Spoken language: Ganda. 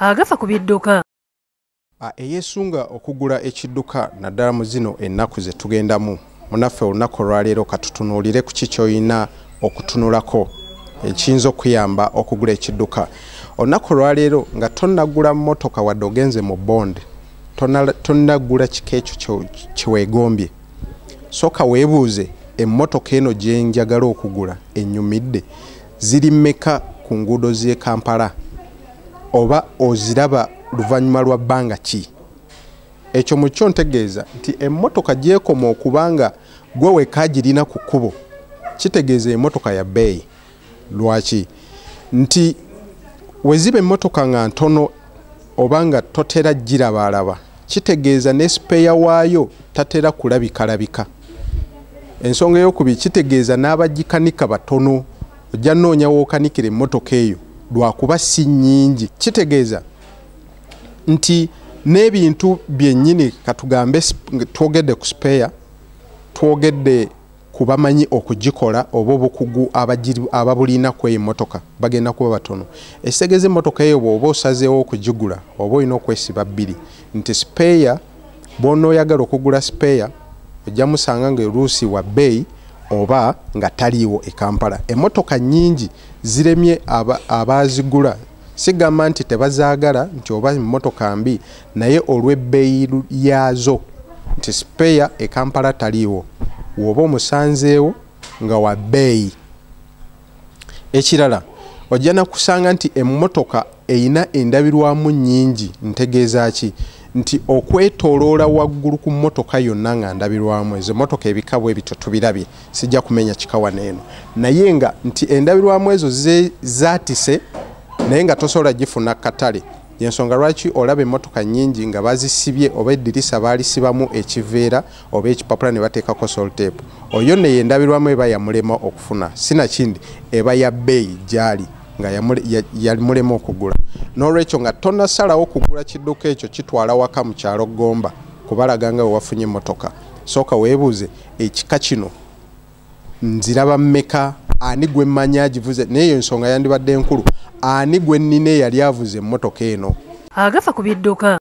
agafa ku bidduka. Eyesunga okugula ekidduka naddala mu zino ennaku ze tugendamu munaffe olunaku olwaleero katutunuulire ku ki ky'olina okutunulako ekiyinza okuyamba okugula ekidduka. Olunaku olwaleero nga tonnagula mmotoka wadde ogenze mu bondi, tonnagula kika ekyo kiweegombye. Sooka weebuuze emmotoka eno gye njagala okugula ennyumidde ziri mmeka ku nguudo z'e Kampala, oba oziraba luvannyuma lwa bbanga ki? Ekyo mu kyo ntegeeza nti emmotoka gyekoma okubanga gwe wekagirina ku kkubo kitegeeza emmotoka ya bbeeyi. Lwaki? Nti weziba emmotoka nga ntono oba nga totera girabaalaba kitegeeza ne sipeya waayo tatera kulabikalabika. Ensonga ey'okubiri kitegeeza n'abagikanika batono, ojja noonya w'okanikira emmotoka eyo lwakuba si nnyingi. Kitegeeza nti n'ebintu byennyini katugambe twogedde ku sipeya, twogedde ku bamanyi okugikola oba obukugu ababulina ku emmotoka bagenda kuba batono. Ekitegeeza emmotoka eyo bw'oba osazeewo okugigula oba olina okwesiba bbiri nti sipeya bw'onooyagala okugula sipeya ojja musanga ng'oluusi wa bbeeyi oba nga taliiwo e Kampala. Emmotoka nnyingi ziremye abaazigula, sigamba nti tebazaagala nti oba emmotoka mbi, naye olw'ebbeeyi yaazo nti sipeya e Kampala taliiwo, woba omusanzeewo nga wa bbeeyi. Ekirala ojja nakusanga nti emmotoka eyina endabirwamu nnyingi. Ntegeeza ki? Nti okwetooloola waggulu ku mmotoka yonna nga ndabirwamu. Ezo mmotoka ebika bwe bityo tubirabye, sijja kumenya kikawa n'eno, naye nga nti endabirwamu ezo zaatise naye nga tosobola gifuna katale. Yensonga lwaki olaba emmotoka nnyingi nga bazisibye oba eddirisa baalisibamu ekiveera oba ekipapula ne bateekako soltepu. Oyo ne yendabirwamu eba yamulema okufuna, sinakindi eba ya bbeeyi gyali nga yamulema okugula. N'olwekyo nga tonnasalawo okugula kidduka ekyo kitwala waka mu kyalo Gomba kubalaga nga wewafunye emmotoka, sooka weebuuze ekika kino nziraba mmeka, ani gwe mmanyi agivuze, n'eyo ensonga yandibadde nkulu, ani gwe nnina eyali avuze emmotoka eno. Agafa ku bidduka.